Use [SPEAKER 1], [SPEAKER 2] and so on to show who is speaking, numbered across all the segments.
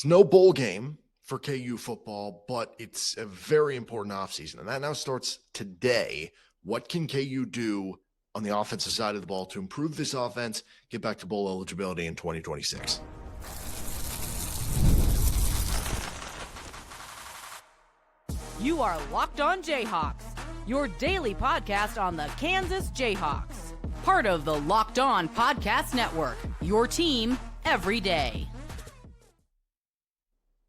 [SPEAKER 1] It's no bowl game for KU football, but it's a very important offseason. And that now starts today. What can KU do on the offensive side of the ball to improve this offense, get back to bowl eligibility in 2026?
[SPEAKER 2] You are Locked On Jayhawks, your daily podcast on the Kansas Jayhawks. Part of the Locked On Podcast Network, your team every day.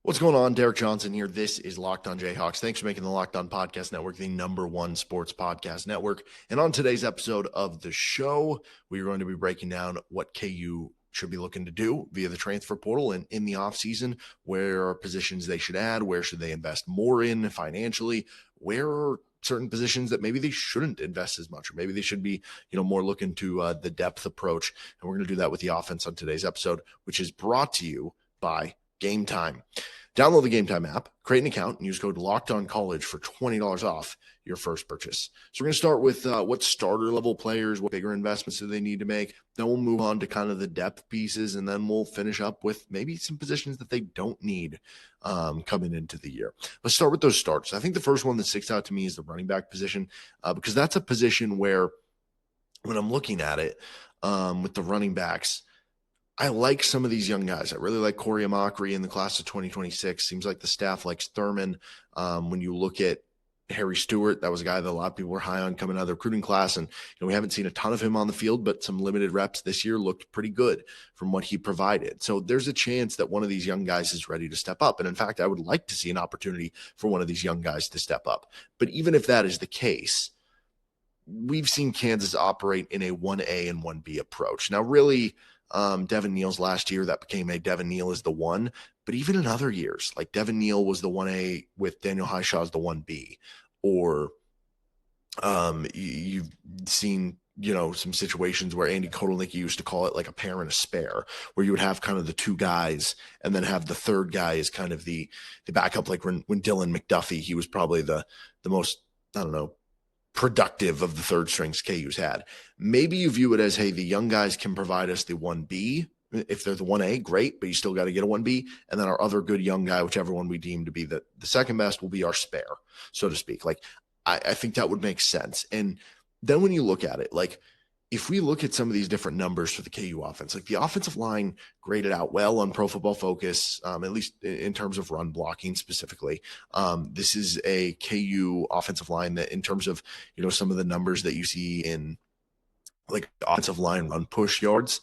[SPEAKER 1] What's going on? Derek Johnson here. This is Locked On Jayhawks. Thanks for making the Locked On Podcast Network the #1 sports podcast network. And on today's episode of the show, we're going to be breaking down what KU should be looking to do via the transfer portal and in the offseason. Where are positions they should add? Where should they invest more in financially? Where are certain positions that maybe they shouldn't invest as much, or maybe they should be, more looking to the depth approach? And we're going to do that with the offense on today's episode, which is brought to you by Game Time. Download the Game Time app, create an account, and use code LOCKEDONCollege for $20 off your first purchase. So we're going to start with what starter level players, what bigger investments do they need to make. Then we'll move on to kind of the depth pieces, and then we'll finish up with maybe some positions that they don't need coming into the year. Let's start with those starters. I think the first one that sticks out to me is the running back position, because that's a position where when I'm looking at it with the running backs, I like some of these young guys. I really like Corey Amakri in the class of 2026. Seems like the staff likes Thurman. When you look at Harry Stewart, that was a guy that a lot of people were high on coming out of the recruiting class. And we haven't seen a ton of him on the field, but some limited reps this year looked pretty good from what he provided. So there's a chance that one of these young guys is ready to step up. And in fact, I would like to see an opportunity for one of these young guys to step up. But even if that is the case, we've seen Kansas operate in a 1A and 1B approach. Now, really, Devin Neal's last year, that became a Devin Neal is the one. But even in other years, like Devin Neal was the 1A with Daniel Highshaw as the 1B. Or you've seen, some situations where Andy Kotelnicki used to call it like a pair and a spare, where you would have kind of the two guys and then have the third guy as kind of the backup. Like when Dylan McDuffie, he was probably the most, productive of the third strings KU's had. Maybe you view it as, hey, the young guys can provide us the 1B. If they're the 1A, great, but you still got to get a 1B. And then our other good young guy, whichever one we deem to be the second best, will be our spare, so to speak. Like, I think that would make sense. And then when you look at it, like, if we look at some of these different numbers for the KU offense, like the offensive line graded out well on Pro Football Focus, at least in terms of run blocking specifically. This is a KU offensive line that in terms of, some of the numbers that you see in like offensive line run push yards,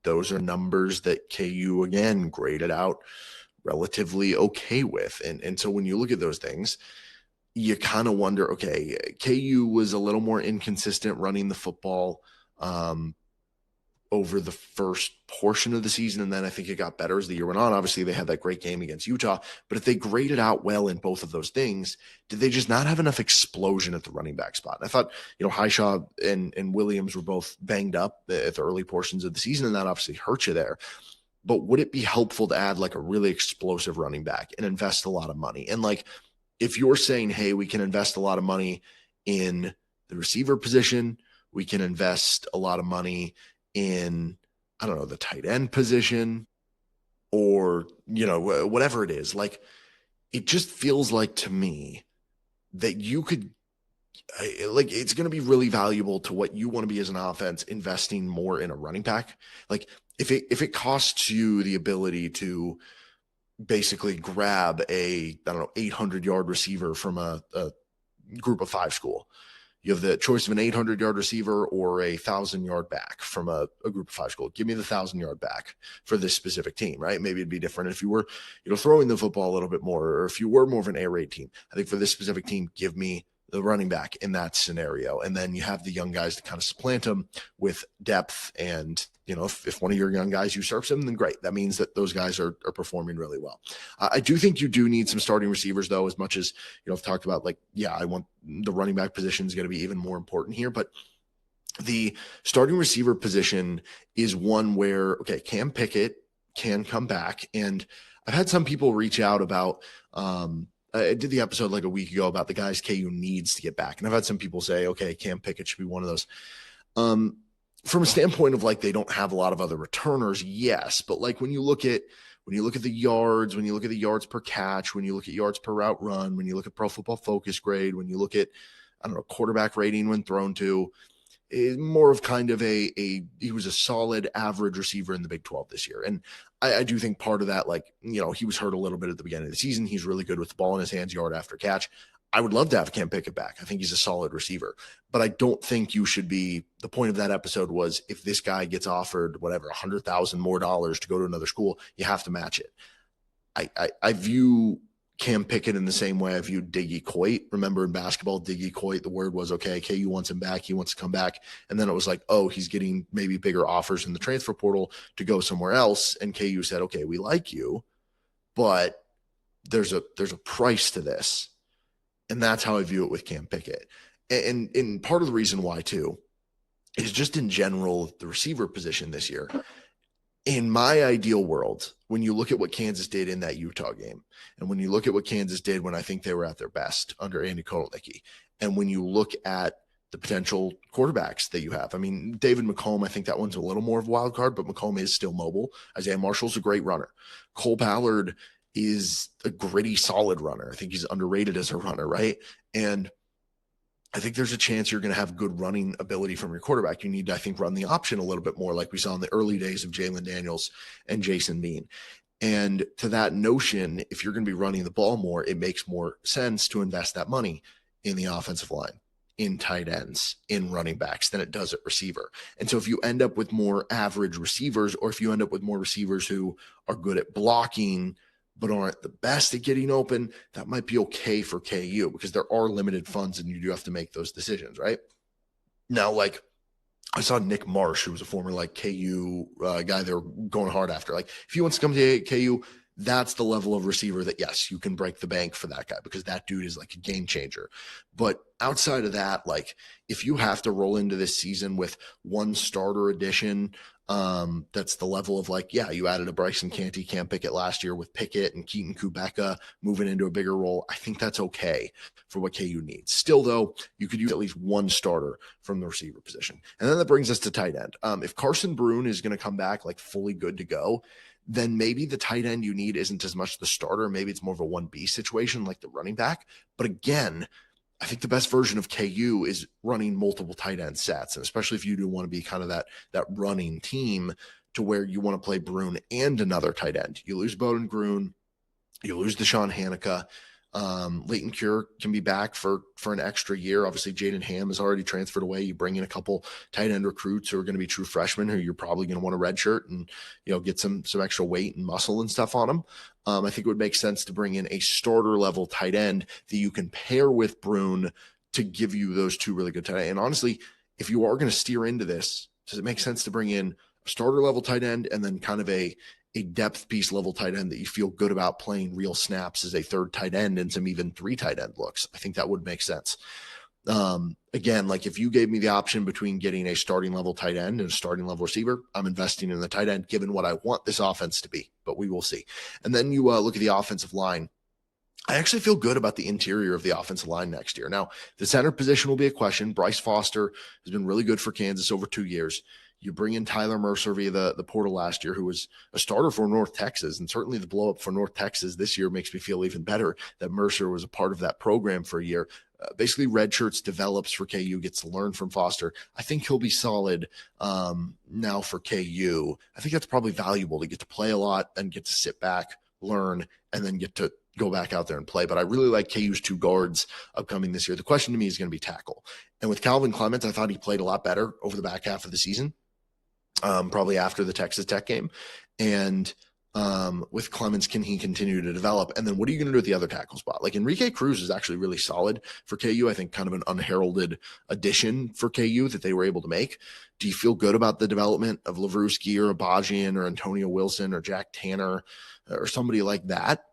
[SPEAKER 1] those are numbers that KU, again, graded out relatively okay with. And so when you look at those things, you kind of wonder, okay, KU was a little more inconsistent running the football over the first portion of the season, and then I think it got better as the year went on. Obviously, they had that great game against Utah, but if they graded out well in both of those things, did they just not have enough explosion at the running back spot? And I thought, Highshaw and Williams were both banged up at the early portions of the season, and that obviously hurt you there. But would it be helpful to add like a really explosive running back and invest a lot of money? And like, if you're saying, hey, we can invest a lot of money in the receiver position, we can invest a lot of money in, the tight end position, or, whatever it is, like, it just feels like to me that you could, like, it's going to be really valuable to what you want to be as an offense, investing more in a running back. Like, if it costs you the ability to basically grab a 800-yard receiver from a group of 5 school. You have the choice of an 800-yard receiver or a 1,000-yard back from a group of 5 school. Give me the 1,000-yard back for this specific team, right? Maybe it'd be different if you were, throwing the football a little bit more, or if you were more of an air raid team. I think for this specific team, give me the running back in that scenario. And then you have the young guys to kind of supplant them with depth. And, if one of your young guys usurps them, then great. That means that those guys are performing really well. I do think you do need some starting receivers, though, as much as, I've talked about, like, I want the running back position is going to be even more important here. But the starting receiver position is one where, okay, Cam Pickett can come back. And I've had some people reach out about, I did the episode like a week ago about the guys KU needs to get back. And I've had some people say, okay, Cam Pickett should be one of those. From a standpoint of like, they don't have a lot of other returners. Yes. But like when you look at when you look at the yards, when you look at the yards per catch, when you look at yards per route run, when you look at Pro Football Focus grade, when you look at, I don't know, quarterback rating when thrown to, is more of kind of he was a solid average receiver in the Big 12 this year. And I do think part of that, like, you know, he was hurt a little bit at the beginning of the season. He's really good with the ball in his hands, yard after catch. I would love to have Cam Pickett back. I think he's a solid receiver, but I don't think you should be, the point of that episode was if this guy gets offered whatever, $100,000 more to go to another school, you have to match it. I view Cam Pickett in the same way I viewed Diggy Coit. Remember in basketball, Diggy Coit, the word was, okay, KU wants him back. He wants to come back. And then it was like, oh, he's getting maybe bigger offers in the transfer portal to go somewhere else. And KU said, okay, we like you, but there's a price to this. And that's how I view it with Cam Pickett. And part of the reason why too is just in general, the receiver position this year. In my ideal world, when you look at what Kansas did in that Utah game, and when you look at what Kansas did when I think they were at their best under Andy Kotelnicki, and when you look at the potential quarterbacks that you have, I mean, David McComb, I think that one's a little more of a wild card, but McComb is still mobile. Isaiah Marshall's a great runner. Cole Ballard is a gritty, solid runner. I think he's underrated as a runner, right? And I think there's a chance you're going to have good running ability from your quarterback. You need to, I think, run the option a little bit more like we saw in the early days of Jalen Daniels and Jason Bean. And to that notion, if you're going to be running the ball more, it makes more sense to invest that money in the offensive line, in tight ends, in running backs than it does at receiver. And so if you end up with more average receivers, or if you end up with more receivers who are good at blocking but aren't the best at getting open, that might be okay for KU because there are limited funds and you do have to make those decisions, right? Now, like I saw Nick Marsh, who was a former like KU guy they were going hard after. Like if he wants to come to KU, that's the level of receiver that, yes, you can break the bank for that guy because that dude is like a game changer. But outside of that, like if you have to roll into this season with one starter addition, that's the level of like, yeah, you added a Bryson Canty, Cam Pickett last year with Pickett and Keaton Kubeka moving into a bigger role. I think that's okay for what KU needs. Still, though, you could use at least one starter from the receiver position. And then that brings us to tight end. If Carson Brune is going to come back like fully good to go, then maybe the tight end you need isn't as much the starter. Maybe it's more of a 1B situation like the running back. But again, I think the best version of KU is running multiple tight end sets, and especially if you do want to be kind of that running team to where you want to play Brune and another tight end. You lose Bowden Gruen, you lose Deshaun Hanukkah. Leighton Cure can be back for an extra year. Obviously, Jaden Ham is already transferred away. You bring in a couple tight end recruits who are going to be true freshmen who you're probably going to want to redshirt and, you know, get some extra weight and muscle and stuff on them. I think it would make sense to bring in a starter level tight end that you can pair with Brune to give you those two really good tight ends. And honestly, if you are going to steer into this, does it make sense to bring in a starter level tight end and then kind of a depth piece level tight end that you feel good about playing real snaps as a third tight end and some even 3 tight end looks? I think that would make sense. Again, like if you gave me the option between getting a starting level tight end and a starting level receiver, I'm investing in the tight end given what I want this offense to be, but we will see. And then you look at the offensive line. I actually feel good about the interior of the offensive line next year. Now, the center position will be a question. Bryce Foster has been really good for Kansas over 2 years. You bring in Tyler Mercer via the portal last year, who was a starter for North Texas, and certainly the blow up for North Texas this year makes me feel even better that Mercer was a part of that program for a year. Basically, redshirts, develops for KU, gets to learn from Foster. I think he'll be solid now for KU. I think that's probably valuable to get to play a lot and get to sit back, learn, and then get to go back out there and play. But I really like KU's 2 guards upcoming this year. The question to me is going to be tackle. And with Calvin Clements, I thought he played a lot better over the back half of the season. Probably after the Texas Tech game. And with Clements, can he continue to develop? And then what are you going to do with the other tackle spot? Like Enrique Cruz is actually really solid for KU. I think kind of an unheralded addition for KU that they were able to make. Do you feel good about the development of Lavrusky or Abajian or Antonio Wilson or Jack Tanner or somebody like that?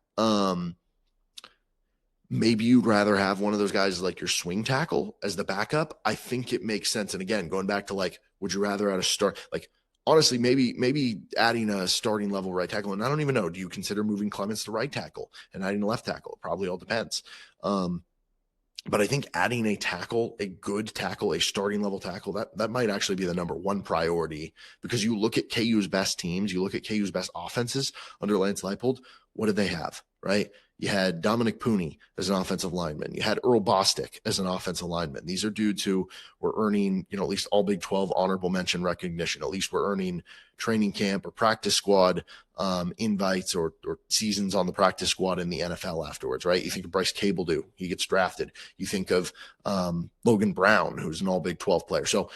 [SPEAKER 1] Maybe you'd rather have one of those guys like your swing tackle as the backup. I think it makes sense. And again, going back to like, would you rather at a start, like honestly, maybe adding a starting level right tackle. And I don't even know, do you consider moving Clements to right tackle and adding a left tackle? It probably all depends. But I think adding a tackle, a good tackle, a starting level tackle, that might actually be the number one priority, because you look at KU's best teams, you look at KU's best offenses under Lance Leipold. What did they have, right? You had Dominic Pooney as an offensive lineman. You had Earl Bostic as an offensive lineman. These are dudes who were earning, at least all Big 12 honorable mention recognition. At least were earning training camp or practice squad invites or seasons on the practice squad in the NFL afterwards, right? You think of Bryce Cable, he gets drafted. You think of Logan Brown, who's an all Big 12 player. So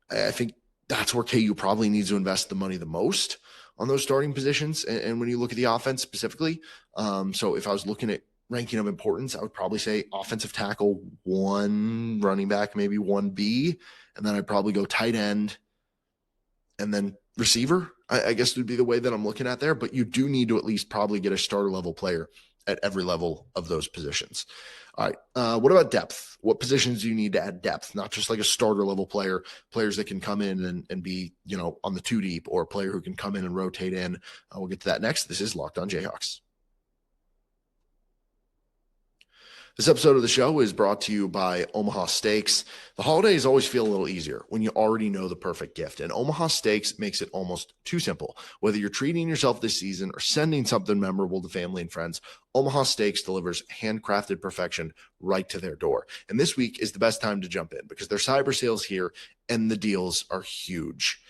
[SPEAKER 1] I think that's where KU probably needs to invest the money the most on those starting positions. And when you look at the offense specifically, so if I was looking at ranking of importance, I would probably say offensive tackle 1, running back maybe 1B, and then I'd probably go tight end, and then receiver, I guess would be the way that I'm looking at there. But you do need to at least probably get a starter level player at every level of those positions. All right. What about depth? What positions do you need to add depth? Not just like a starter level player, players that can come in and be, on the 2 deep, or a player who can come in and rotate in. We'll get to that next. This is Locked On Jayhawks. This episode of the show is brought to you by Omaha Steaks. The holidays always feel a little easier when you already know the perfect gift, and Omaha Steaks makes it almost too simple. Whether you're treating yourself this season or sending something memorable to family and friends, Omaha Steaks delivers handcrafted perfection right to their door. And this week is the best time to jump in because their cyber sale's here and the deals are huge.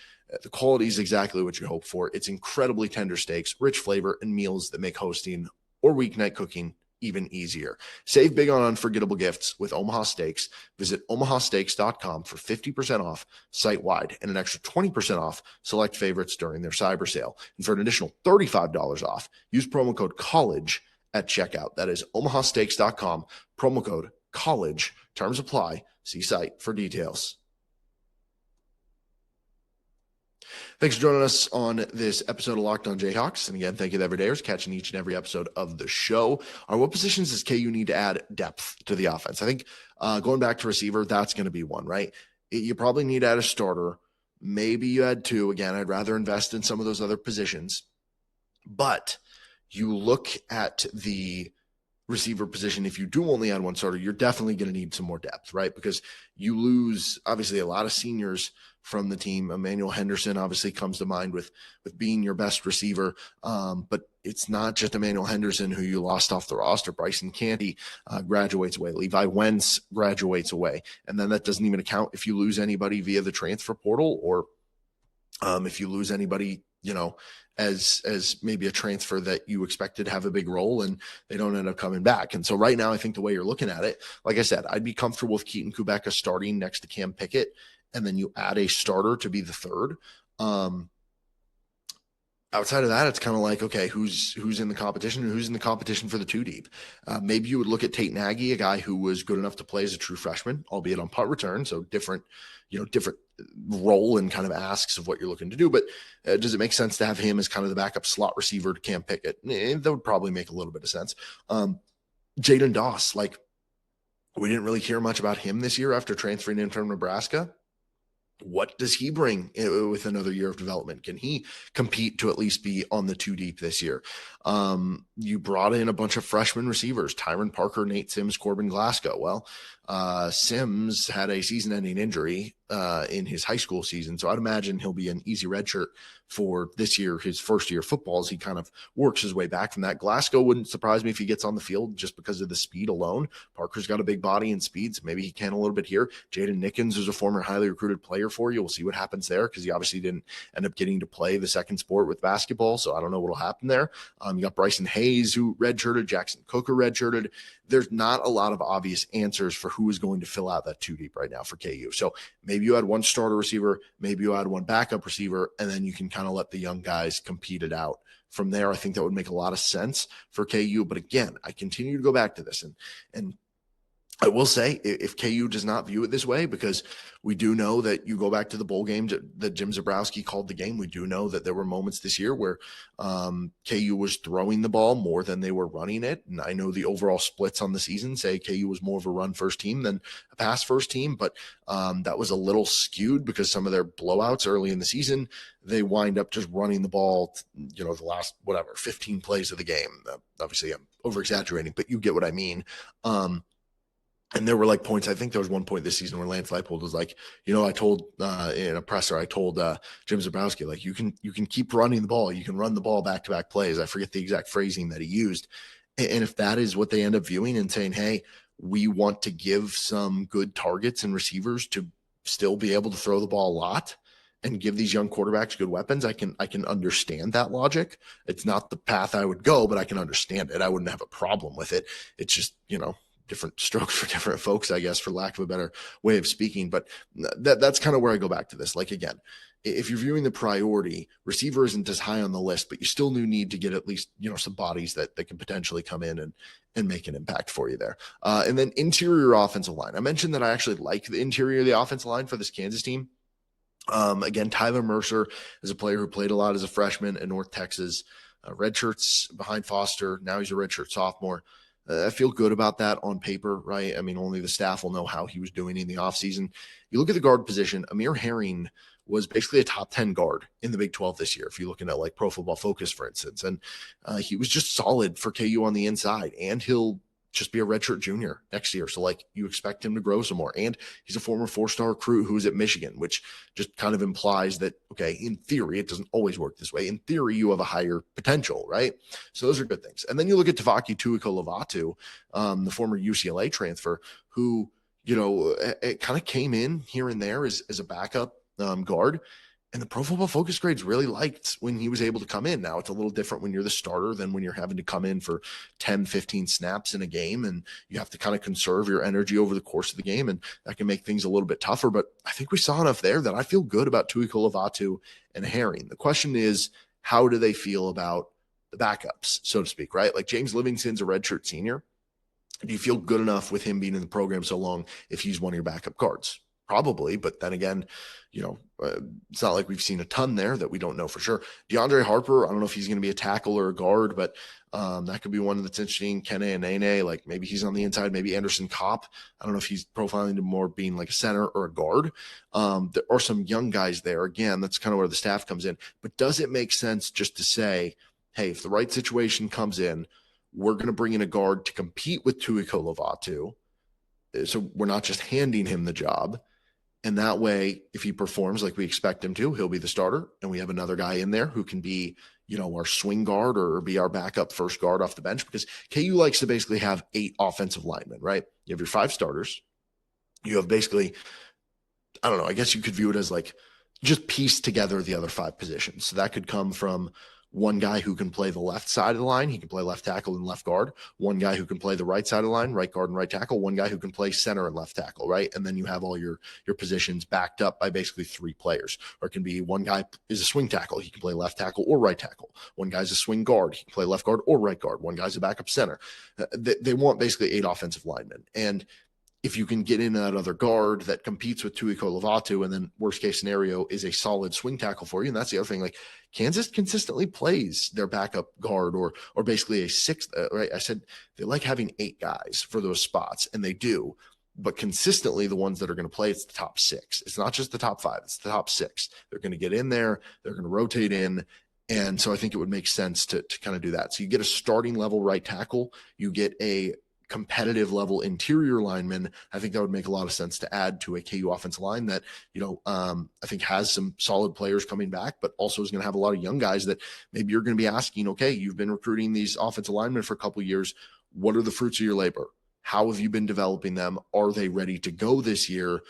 [SPEAKER 1] The quality is exactly what you hope for. It's incredibly tender steaks, rich flavor, and meals that make hosting or weeknight cooking even easier. Save big on unforgettable gifts with Omaha Steaks. Visit omahasteaks.com for 50% off site-wide and an extra 20% off select favorites during their cyber sale. And for an additional $35 off, use promo code COLLEGE at checkout. That is omahasteaks.com, promo code COLLEGE. Terms apply. See site for details. Thanks for joining us on this episode of Locked On Jayhawks. And again, thank you to Everydayers catching each and every episode of the show. What positions does KU need to add depth to the offense? I think going back to receiver, that's going to be one, right? You probably need to add a starter. Maybe you add 2. Again, I'd rather invest in some of those other positions. But you look at the receiver position, if you do only add 1 starter, you're definitely going to need some more depth, right? Because you lose, obviously, a lot of seniors from the team. Emmanuel Henderson obviously comes to mind with being your best receiver. But it's not just Emmanuel Henderson who you lost off the roster. Bryson Canty graduates away. Levi Wentz graduates away. And then that doesn't even account if you lose anybody via the transfer portal, or if you lose anybody, as maybe a transfer that you expected to have a big role and they don't end up coming back. And so right now, I think the way you're looking at it, like I said, I'd be comfortable with Keaton Kubeka starting next to Cam Pickett, and then you add a starter to be the third. Outside of that, it's kind of like, okay, who's in the competition and who's in the competition for the 2 deep? Maybe you would look at Tate Nagy, a guy who was good enough to play as a true freshman, albeit on punt return. So different role and kind of asks of what you're looking to do. But does it make sense to have him as kind of the backup slot receiver to Cam Pickett? That would probably make a little bit of sense. Jaden Doss, we didn't really hear much about him this year after transferring in from Nebraska. What does he bring with another year of development? Can he compete to at least be on the 2 deep this year? You brought in a bunch of freshman receivers, Tyron Parker, Nate Sims, Corbin Glasgow. Well, Sims had a season-ending injury in his high school season, so I'd imagine he'll be an easy redshirt for this year, his first year of football, as he kind of works his way back from that. Glasgow wouldn't surprise me if he gets on the field just because of the speed alone. Parker's got a big body and speed, so maybe he can a little bit here. Jaden Nickens is a former highly recruited player for you. We'll see what happens there, because he obviously didn't end up getting to play the second sport with basketball, so I don't know what will happen there. You got Bryson Hayes, who redshirted, Jackson Cooker redshirted. There's not a lot of obvious answers for who is going to fill out that 2 deep right now for KU. So maybe you add 1 starter receiver, maybe you add 1 backup receiver, and then you can kind of let the young guys compete it out from there. I think that would make a lot of sense for KU. But again, I continue to go back to this, and I will say, if KU does not view it this way, because we do know that you go back to the bowl game that Jim Zebrowski called the game. We do know that there were moments this year where KU was throwing the ball more than they were running it. And I know the overall splits on the season say KU was more of a run first team than a pass first team, but that was a little skewed because some of their blowouts early in the season, they wind up just running the ball, the last, 15 plays of the game. Obviously, I'm over exaggerating, but you get what I mean. And there were like points, I think there was one point this season where Lance Leipold was like, I told in a presser, I told Jim Zabrowski, like, you can keep running the ball. You can run the ball back-to-back plays. I forget the exact phrasing that he used. And if that is what they end up viewing and saying, hey, we want to give some good targets and receivers to still be able to throw the ball a lot and give these young quarterbacks good weapons, I can understand that logic. It's not the path I would go, but I can understand it. I wouldn't have a problem with it. It's just, different strokes for different folks, I guess, for lack of a better way of speaking. But that's kind of where I go back to this. Like, again, if you're viewing the priority, receiver isn't as high on the list, but you still do need to get at least, some bodies that can potentially come in and make an impact for you there. And then interior offensive line. I mentioned that I actually like the interior of the offensive line for this Kansas team. Again, Tyler Mercer is a player who played a lot as a freshman in North Texas, red shirts behind Foster. Now he's a redshirt sophomore. I feel good about that on paper, right? I mean, only the staff will know how he was doing in the offseason. You look at the guard position, Amir Herring was basically a top 10 guard in the Big 12 this year, if you're looking at like Pro Football Focus, for instance. And he was just solid for KU on the inside, and he'll just be a redshirt junior next year. So like, you expect him to grow some more. And he's a former 4-star recruit who was at Michigan, which just kind of implies that, okay, in theory, it doesn't always work this way. In theory, you have a higher potential, right? So those are good things. And then you look at Tavaki Tuiko-Lovato, the former UCLA transfer, who, it kind of came in here and there as a backup guard. And the Pro Football Focus grades really liked when he was able to come in. Now it's a little different when you're the starter than when you're having to come in for 10, 15 snaps in a game, and you have to kind of conserve your energy over the course of the game, and that can make things a little bit tougher. But I think we saw enough there that I feel good about Tuiko-Lovato and Herring. The question is, how do they feel about the backups, so to speak, right? Like, James Livingston's a redshirt senior. Do you feel good enough with him being in the program so long if he's one of your backup guards? Probably, but then again, it's not like we've seen a ton there that we don't know for sure. DeAndre Harper, I don't know if he's going to be a tackle or a guard, but that could be one that's interesting. Kene Anene, like maybe he's on the inside, maybe Anderson Kopp. I don't know if he's profiling to more being like a center or a guard. There are some young guys there. Again, that's kind of where the staff comes in. But does it make sense just to say, hey, if the right situation comes in, we're going to bring in a guard to compete with Tuiko-Lovato, so we're not just handing him the job. And that way, if he performs like we expect him to, he'll be the starter. And we have another guy in there who can be, our swing guard or be our backup first guard off the bench, because KU likes to basically have 8 offensive linemen, right? You have your 5 starters. You have basically, I don't know, I guess you could view it as like just piece together the other 5 positions. So that could come from one guy who can play the left side of the line. He can play left tackle and left guard. One guy who can play the right side of the line, right guard and right tackle. One guy who can play center and left tackle, right? And then you have all your positions backed up by basically 3 players. Or it can be one guy is a swing tackle. He can play left tackle or right tackle. One guy's a swing guard. He can play left guard or right guard. One guy's a backup center. They want basically 8 offensive linemen. And if you can get in that other guard that competes with Tuiko-Lovato, and then worst case scenario is a solid swing tackle for you. And that's the other thing, like Kansas consistently plays their backup guard or basically a 6th, right? I said they like having 8 guys for those spots, and they do, but consistently the ones that are going to play, it's the top 6. It's not just the top 5, it's the top 6. They're going to get in there. They're going to rotate in. And so I think it would make sense to kind of do that. So you get a starting level right tackle, you get a competitive level interior lineman. I think that would make a lot of sense to add to a KU offensive line that, I think has some solid players coming back, but also is going to have a lot of young guys that maybe you're going to be asking, okay, you've been recruiting these offensive linemen for a couple of years. What are the fruits of your labor? How have you been developing them? Are they ready to go this year?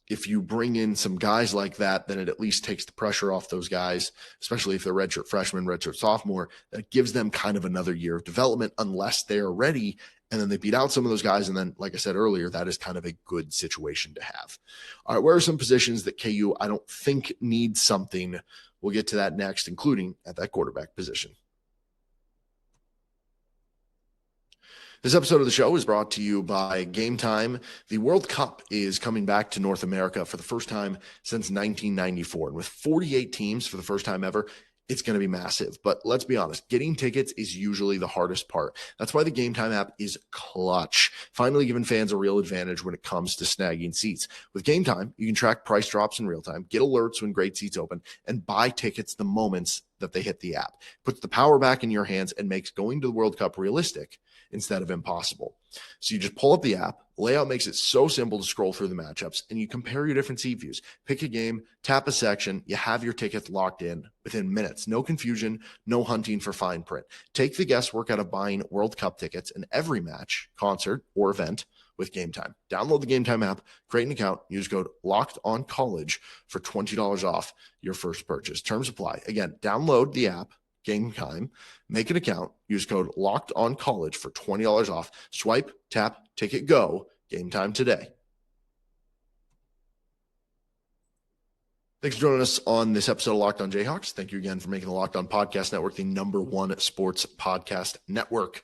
[SPEAKER 1] If you bring in some guys like that, then it at least takes the pressure off those guys, especially if they're redshirt freshman, redshirt sophomore. That gives them kind of another year of development unless they're ready. And then they beat out some of those guys. And then, like I said earlier, that is kind of a good situation to have. All right, where are some positions that KU I don't think needs something? We'll get to that next, including at that quarterback position. This episode of the show is brought to you by Game Time. The World Cup is coming back to North America for the first time since 1994. And with 48 teams for the first time ever, it's going to be massive. But let's be honest, getting tickets is usually the hardest part. That's why the Game Time app is clutch, finally giving fans a real advantage when it comes to snagging seats. With Game Time, you can track price drops in real time, get alerts when great seats open, and buy tickets the moments that they hit the app. Puts the power back in your hands and makes going to the World Cup realistic instead of impossible. So you just pull up the app, Layout makes it so simple to scroll through the matchups, and you compare your different seat views. Pick a game, tap a section, you have your tickets locked in within minutes. No confusion, no hunting for fine print. Take the guesswork out of buying World Cup tickets in every match, concert, or event with Game Time. Download the Game Time app, create an account, use code LOCKEDONCollege for $20 off your first purchase. Terms apply. Again, download the app, Game Time, make an account, use code LOCKEDONCollege for $20 off. Swipe, tap, ticket, go. Game Time today. Thanks for joining us on this episode of Locked On Jayhawks. Thank you again for making the Locked On Podcast Network the #1 sports podcast network.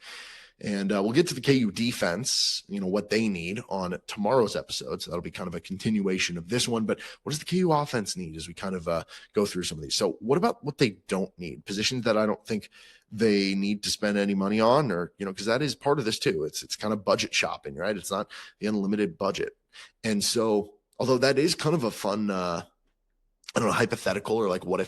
[SPEAKER 1] And we'll get to the KU defense, what they need on tomorrow's episode. So that'll be kind of a continuation of this one. But what does the KU offense need as we kind of go through some of these? So what about what they don't need? Positions that I don't think they need to spend any money on, or, because that is part of this too. It's kind of budget shopping, right? It's not the unlimited budget. And so, although that is kind of a fun, I don't know, hypothetical, or like, what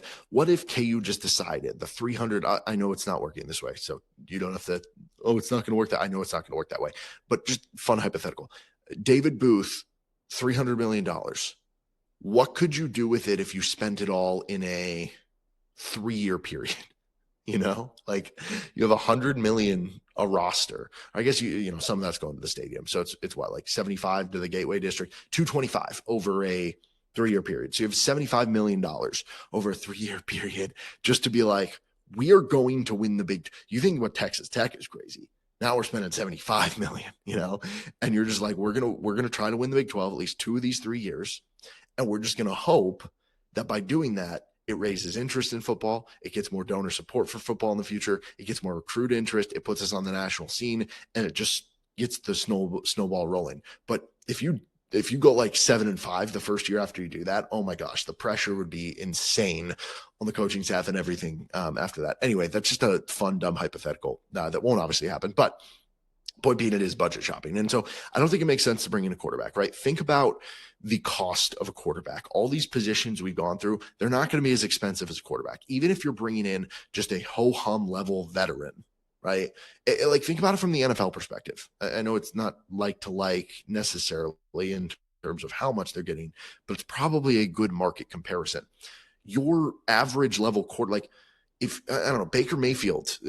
[SPEAKER 1] if KU just decided the 300, I know it's not working this way. So you don't have to, it's not going to work that. I know it's not going to work that way, but just fun hypothetical. David Booth, $300 million. What could you do with it if you spent it all in a 3-year period? Like you have $100 million a roster. I guess some of that's going to the stadium. So it's what, like 75 to the Gateway District, 225 over a 3-year period. So you have $75 million over a 3-year period just to be like, we are going to win the big. You think what Texas Tech is crazy. Now we're spending $75 million, and you're just like, we're going to try to win the Big 12 at least 2 of these 3 years. And we're just going to hope that by doing that, it raises interest in football. It gets more donor support for football in the future. It gets more recruit interest. It puts us on the national scene, and it just gets the snowball rolling. But if you go like 7-5 the first year after you do that, oh my gosh, the pressure would be insane on the coaching staff and everything after that. Anyway, that's just a fun, dumb hypothetical that won't obviously happen. But point being, it is budget shopping. And so I don't think it makes sense to bring in a quarterback, right? Think about the cost of a quarterback. All these positions we've gone through, they're not going to be as expensive as a quarterback. Even if you're bringing in just a ho-hum level veteran, right? Like, think about it from the NFL perspective. I know it's not like to like necessarily in terms of how much they're getting, but it's probably a good market comparison. Your average level like, if, I don't know, Baker Mayfield,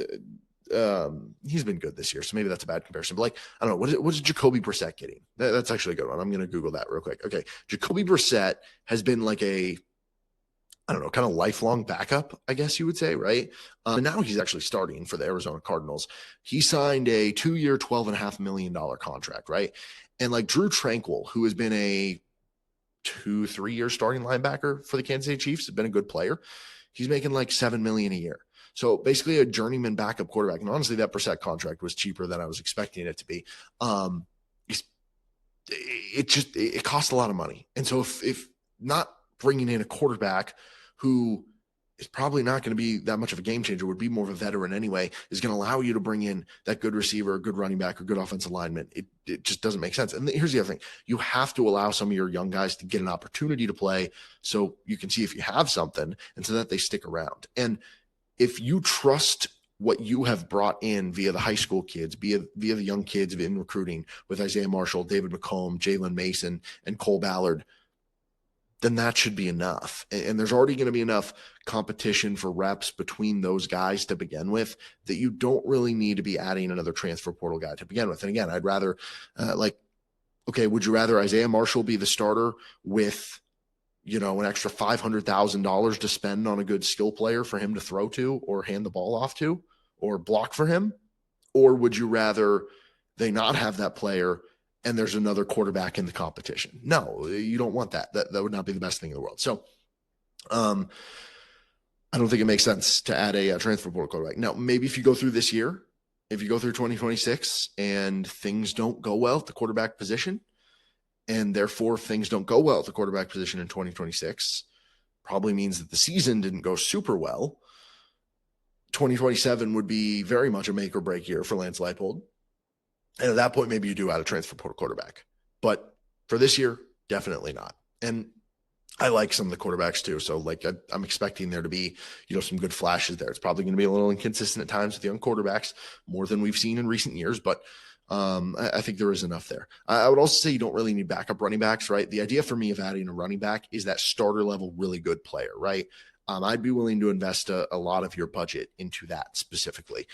[SPEAKER 1] he's been good this year, so maybe that's a bad comparison. But like, I don't know, what is Jacoby Brissett getting? That's actually a good one. I'm going to Google that real quick. Okay, Jacoby Brissett has been like a, I don't know, kind of lifelong backup, I guess you would say, right? And now he's actually starting for the Arizona Cardinals. He signed a 2-year, $12.5 million contract, right? And like Drew Tranquill, who has been a 2-3-year starting linebacker for the Kansas City Chiefs, has been a good player. He's making like $7 million a year. So basically a journeyman backup quarterback. And honestly, that Brissett contract was cheaper than I was expecting it to be. It costs a lot of money. And so if not bringing in a quarterback who is probably not going to be that much of a game changer, would be more of a veteran anyway, is going to allow you to bring in that good receiver, good running back, or good offensive lineman. It just doesn't make sense. And here's the other thing. You have to allow some of your young guys to get an opportunity to play so you can see if you have something and so that they stick around. And if you trust what you have brought in via the high school kids, via the young kids in recruiting with Isaiah Marshall, David McComb, Jalen Mason, and Cole Ballard, then that should be enough. And there's already going to be enough competition for reps between those guys to begin with that you don't really need to be adding another transfer portal guy to begin with. And again, I'd rather would you rather Isaiah Marshall be the starter with, an extra $500,000 to spend on a good skill player for him to throw to or hand the ball off to or block for him? Or would you rather they not have that player and there's another quarterback in the competition? No, you don't want that. That would not be the best thing in the world. So I don't think it makes sense to add a transfer portal quarterback. Now, maybe if you go through this year, if you go through 2026 and things don't go well at the quarterback position, and therefore if things don't go well at the quarterback position in 2026, probably means that the season didn't go super well. 2027 would be very much a make or break year for Lance Leipold. And at that point, maybe you do add a transfer portal quarterback. But for this year, definitely not. And I like some of the quarterbacks too. So like I'm expecting there to be, some good flashes there. It's probably going to be a little inconsistent at times with young quarterbacks, more than we've seen in recent years. But I think there is enough there. I would also say you don't really need backup running backs, right? The idea for me of adding a running back is that starter level, really good player, right? I'd be willing to invest a lot of your budget into that specifically.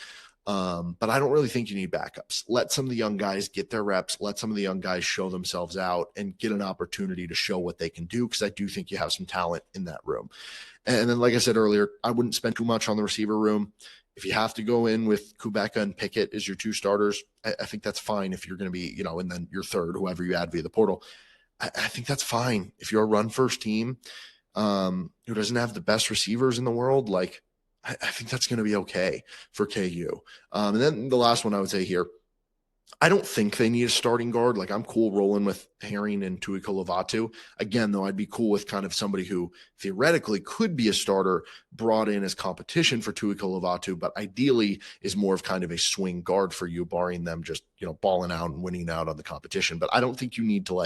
[SPEAKER 1] But I don't really think you need backups. Let some of the young guys get their reps. Let some of the young guys show themselves out and get an opportunity to show what they can do, because I do think you have some talent in that room. And then, like I said earlier, I wouldn't spend too much on the receiver room. If you have to go in with Kubeka and Pickett as your two starters, I think that's fine. If you're going to be, and then your third, whoever you add via the portal, I think that's fine. If you're a run first team who doesn't have the best receivers in the world, like, I think that's going to be okay for KU. And then the last one I would say here, I don't think they need a starting guard. Like, I'm cool rolling with Herring and Tuika Lovato. Again, though, I'd be cool with kind of somebody who theoretically could be a starter brought in as competition for Tuika Lovato, but ideally is more of kind of a swing guard for you, barring them just, balling out and winning out on the competition. But I don't think you need to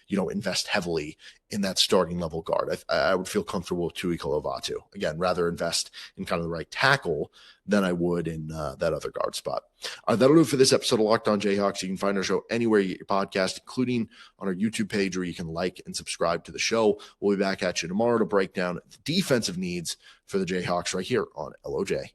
[SPEAKER 1] invest heavily in that starting level guard. I would feel comfortable with Tuika Lovato. Again, rather invest in kind of the right tackle than I would in that other guard spot. That'll do it for this episode of Locked On Jayhawks. You can find our show anywhere you get your podcast, including on our YouTube page, where you can like and subscribe to the show. We'll be back at you tomorrow to break down the defensive needs for the Jayhawks right here on LOJ.